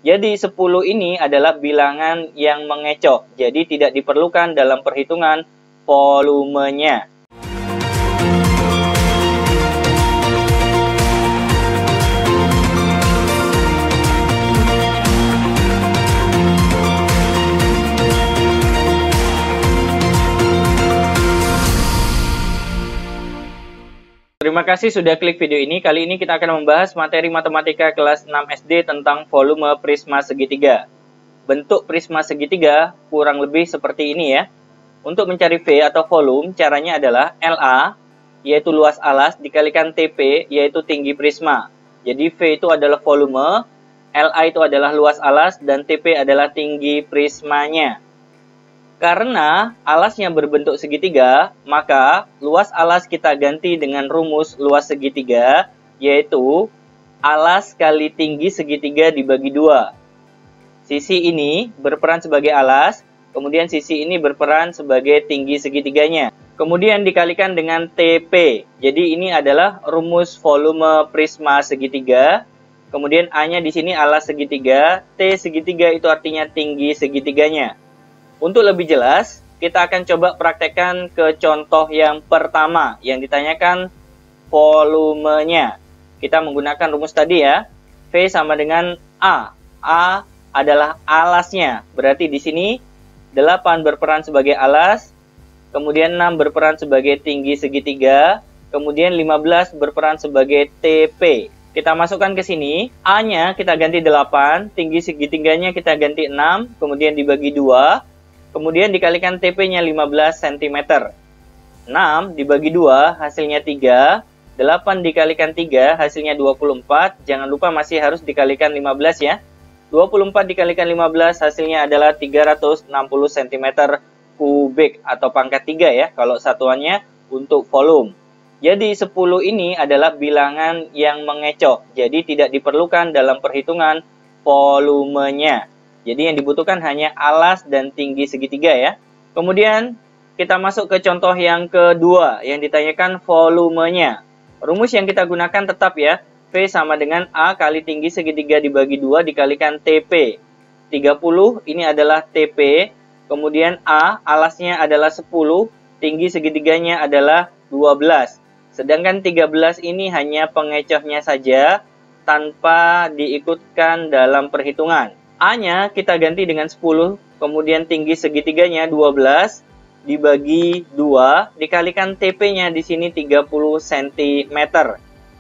Jadi 10 ini adalah bilangan yang mengecoh, jadi tidak diperlukan dalam perhitungan volumenya. Terima kasih sudah klik video ini. Kali ini kita akan membahas materi matematika kelas 6 SD tentang volume prisma segitiga. Bentuk prisma segitiga kurang lebih seperti ini ya. Untuk mencari V atau volume, caranya adalah LA, yaitu luas alas, dikalikan TP, yaitu tinggi prisma. Jadi V itu adalah volume, LA itu adalah luas alas, dan TP adalah tinggi prismanya. Karena alasnya berbentuk segitiga, maka luas alas kita ganti dengan rumus luas segitiga, yaitu alas kali tinggi segitiga dibagi 2. Sisi ini berperan sebagai alas, kemudian sisi ini berperan sebagai tinggi segitiganya. Kemudian dikalikan dengan TP. Jadi ini adalah rumus volume prisma segitiga. Kemudian A-nya di sini alas segitiga, T segitiga itu artinya tinggi segitiganya. Untuk lebih jelas, kita akan coba praktekkan ke contoh yang pertama yang ditanyakan volumenya. Kita menggunakan rumus tadi ya. V sama dengan A. A adalah alasnya. Berarti di sini 8 berperan sebagai alas, kemudian 6 berperan sebagai tinggi segitiga, kemudian 15 berperan sebagai TP. Kita masukkan ke sini, A-nya kita ganti 8, tinggi segitiganya kita ganti 6, kemudian dibagi 2. Kemudian dikalikan TP-nya 15 cm. 6 dibagi 2 hasilnya 3. 8 dikalikan 3 hasilnya 24. Jangan lupa masih harus dikalikan 15 ya. 24 dikalikan 15 hasilnya adalah 360 cm kubik atau pangkat 3 ya. Kalau satuannya untuk volume. Jadi 10 ini adalah bilangan yang mengecoh. Jadi tidak diperlukan dalam perhitungan volumenya. Jadi yang dibutuhkan hanya alas dan tinggi segitiga ya. Kemudian kita masuk ke contoh yang kedua yang ditanyakan volumenya. Rumus yang kita gunakan tetap ya. V sama dengan A kali tinggi segitiga dibagi 2 dikalikan TP. 30 ini adalah TP. Kemudian A alasnya adalah 10. Tinggi segitiganya adalah 12. Sedangkan 13 ini hanya pengecohnya saja tanpa diikutkan dalam perhitungan. A-nya kita ganti dengan 10, kemudian tinggi segitiganya 12 dibagi 2, dikalikan TP-nya di sini 30 cm.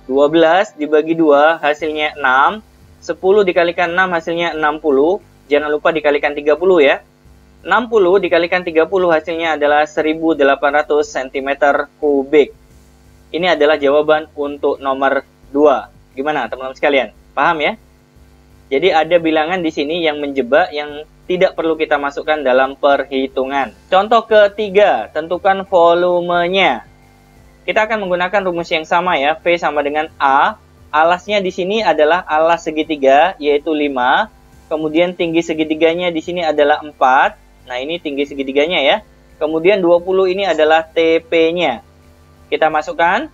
12 dibagi 2 hasilnya 6, 10 dikalikan 6 hasilnya 60, jangan lupa dikalikan 30 ya. 60 dikalikan 30 hasilnya adalah 1800 cm kubik. Ini adalah jawaban untuk nomor 2. Gimana teman-teman sekalian? Paham ya? Jadi ada bilangan di sini yang menjebak yang tidak perlu kita masukkan dalam perhitungan. Contoh ketiga, tentukan volumenya. Kita akan menggunakan rumus yang sama ya. V sama dengan A. Alasnya di sini adalah alas segitiga yaitu 5. Kemudian tinggi segitiganya di sini adalah 4. Nah, ini tinggi segitiganya ya. Kemudian 20 ini adalah TP-nya. Kita masukkan.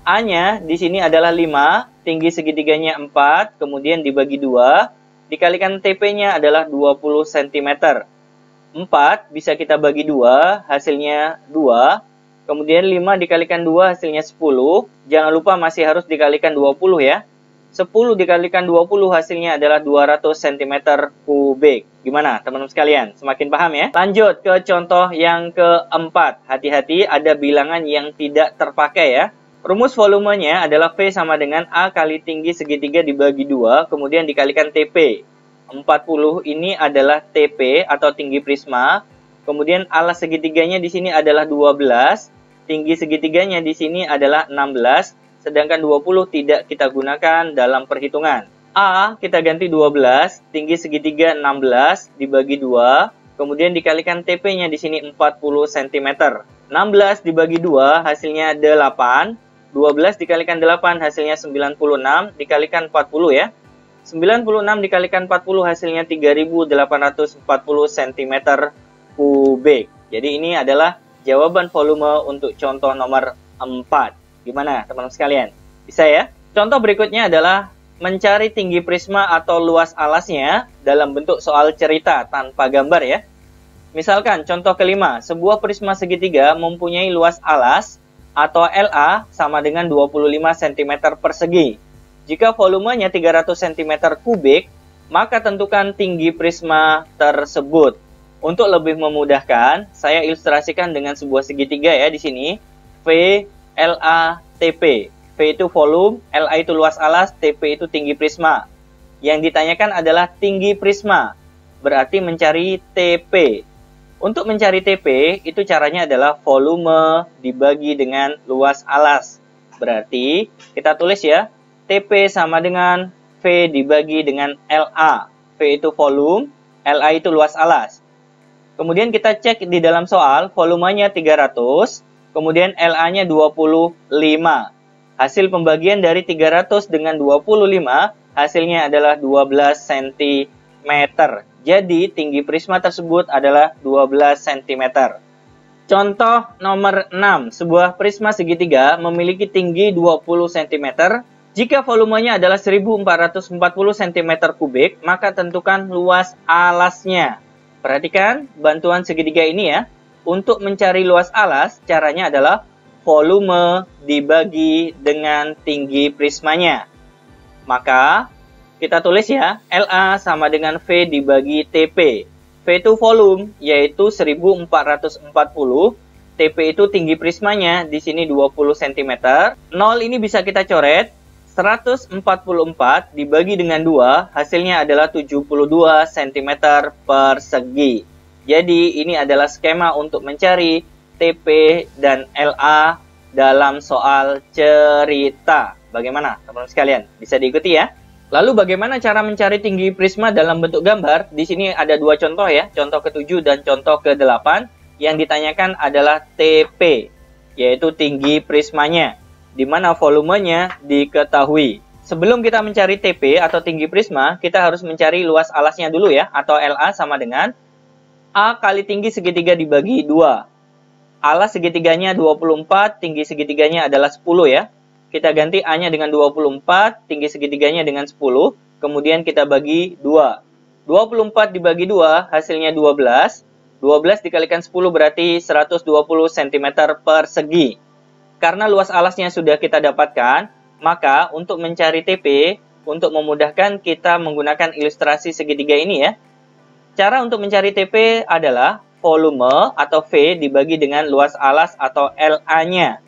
A-nya di sini adalah 5, tinggi segitiganya 4, kemudian dibagi 2, dikalikan TP-nya adalah 20 cm. 4 bisa kita bagi 2, hasilnya 2, kemudian 5 dikalikan 2 hasilnya 10, jangan lupa masih harus dikalikan 20 ya. 10 dikalikan 20 hasilnya adalah 200 cm kubik. Gimana teman-teman sekalian? Semakin paham ya? Lanjut ke contoh yang keempat. Hati-hati ada bilangan yang tidak terpakai ya. Rumus volumenya adalah V sama dengan A kali tinggi segitiga dibagi 2, kemudian dikalikan TP. 40 ini adalah TP atau tinggi prisma. Kemudian alas segitiganya di sini adalah 12, tinggi segitiganya di sini adalah 16, sedangkan 20 tidak kita gunakan dalam perhitungan. A kita ganti 12, tinggi segitiga 16 dibagi 2, kemudian dikalikan TP-nya di sini 40 cm. 16 dibagi 2 hasilnya 8. 12 dikalikan 8 hasilnya 96, dikalikan 40 ya. 96 dikalikan 40 hasilnya 3840 cm kubik. Jadi ini adalah jawaban volume untuk contoh nomor 4. Gimana teman-teman sekalian? Bisa ya? Contoh berikutnya adalah mencari tinggi prisma atau luas alasnya dalam bentuk soal cerita tanpa gambar ya. Misalkan contoh kelima, sebuah prisma segitiga mempunyai luas alas atau LA sama dengan 25 cm persegi. Jika volumenya 300 cm kubik, maka tentukan tinggi prisma tersebut. Untuk lebih memudahkan, saya ilustrasikan dengan sebuah segitiga ya di sini. V, LA, TP. V itu volume, LA itu luas alas, TP itu tinggi prisma. Yang ditanyakan adalah tinggi prisma, berarti mencari TP. Untuk mencari TP, itu caranya adalah volume dibagi dengan luas alas. Berarti, kita tulis ya, TP sama dengan V dibagi dengan LA. V itu volume, LA itu luas alas. Kemudian kita cek di dalam soal, volumenya 300, kemudian LA-nya 25. Hasil pembagian dari 300 dengan 25, hasilnya adalah 12 cm. Jadi, tinggi prisma tersebut adalah 12 cm. Contoh nomor 6, sebuah prisma segitiga memiliki tinggi 20 cm. Jika volumenya adalah 1440 cm kubik, maka tentukan luas alasnya. Perhatikan bantuan segitiga ini ya. Untuk mencari luas alas, caranya adalah volume dibagi dengan tinggi prismanya. Maka, kita tulis ya, LA sama dengan V dibagi TP. V itu volume, yaitu 1440. TP itu tinggi prismanya, di sini 20 cm. 0 ini bisa kita coret. 144 dibagi dengan 2, hasilnya adalah 72 cm persegi. Jadi, ini adalah skema untuk mencari TP dan LA dalam soal cerita. Bagaimana, teman-teman sekalian? Bisa diikuti ya? Lalu, bagaimana cara mencari tinggi prisma dalam bentuk gambar? Di sini ada dua contoh ya, contoh ke-7 dan contoh ke-8. Yang ditanyakan adalah TP, yaitu tinggi prismanya, di mana volumenya diketahui. Sebelum kita mencari TP atau tinggi prisma, kita harus mencari luas alasnya dulu ya, atau LA sama dengan A kali tinggi segitiga dibagi 2. Alas segitiganya 24, tinggi segitiganya adalah 10 ya. Kita ganti A-nya dengan 24, tinggi segitiganya dengan 10, kemudian kita bagi 2. 24 dibagi 2, hasilnya 12. 12 dikalikan 10 berarti 120 cm persegi. Karena luas alasnya sudah kita dapatkan, maka untuk mencari TP, untuk memudahkan kita menggunakan ilustrasi segitiga ini ya. Cara untuk mencari TP adalah volume atau V dibagi dengan luas alas atau LA-nya.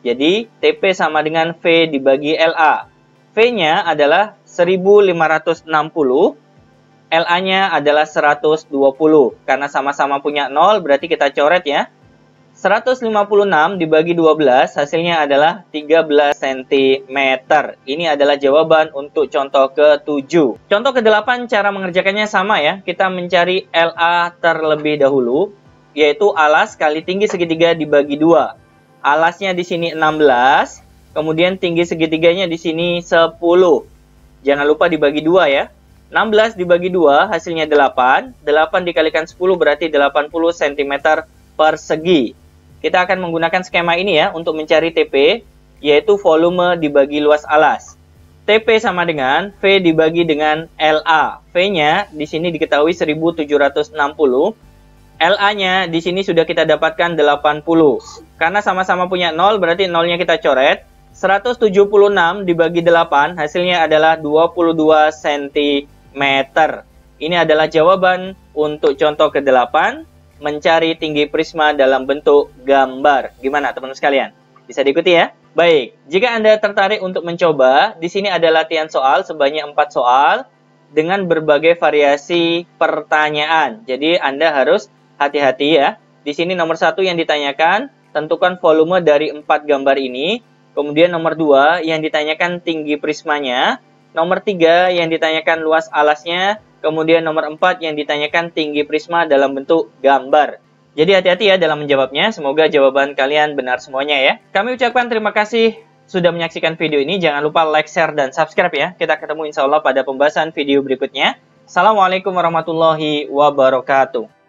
Jadi, TP sama dengan V dibagi LA. V-nya adalah 1560, LA-nya adalah 120. Karena sama-sama punya 0, berarti kita coret ya. 156 dibagi 12, hasilnya adalah 13 cm. Ini adalah jawaban untuk contoh ke-7. Contoh ke-8, cara mengerjakannya sama ya. Kita mencari LA terlebih dahulu, yaitu alas kali tinggi segitiga dibagi 2. Alasnya di sini 16, kemudian tinggi segitiganya di sini 10. Jangan lupa dibagi 2 ya. 16 dibagi 2, hasilnya 8. 8 dikalikan 10 berarti 80 cm persegi. Kita akan menggunakan skema ini ya untuk mencari TP, yaitu volume dibagi luas alas. TP sama dengan V dibagi dengan LA. V-nya di sini diketahui 1760. LA-nya di sini sudah kita dapatkan 80. Karena sama-sama punya 0, berarti 0-nya kita coret. 176 dibagi 8, hasilnya adalah 22 cm. Ini adalah jawaban untuk contoh ke-8. Mencari tinggi prisma dalam bentuk gambar. Gimana teman-teman sekalian? Bisa diikuti ya? Baik, jika Anda tertarik untuk mencoba, di sini ada latihan soal sebanyak 4 soal dengan berbagai variasi pertanyaan. Jadi Anda harus hati-hati ya. Di sini nomor 1 yang ditanyakan, tentukan volume dari 4 gambar ini. Kemudian nomor 2 yang ditanyakan tinggi prismanya. Nomor 3 yang ditanyakan luas alasnya. Kemudian nomor 4 yang ditanyakan tinggi prisma dalam bentuk gambar. Jadi hati-hati ya dalam menjawabnya. Semoga jawaban kalian benar semuanya ya. Kami ucapkan terima kasih sudah menyaksikan video ini. Jangan lupa like, share, dan subscribe ya. Kita ketemu insya Allah pada pembahasan video berikutnya. Assalamualaikum warahmatullahi wabarakatuh.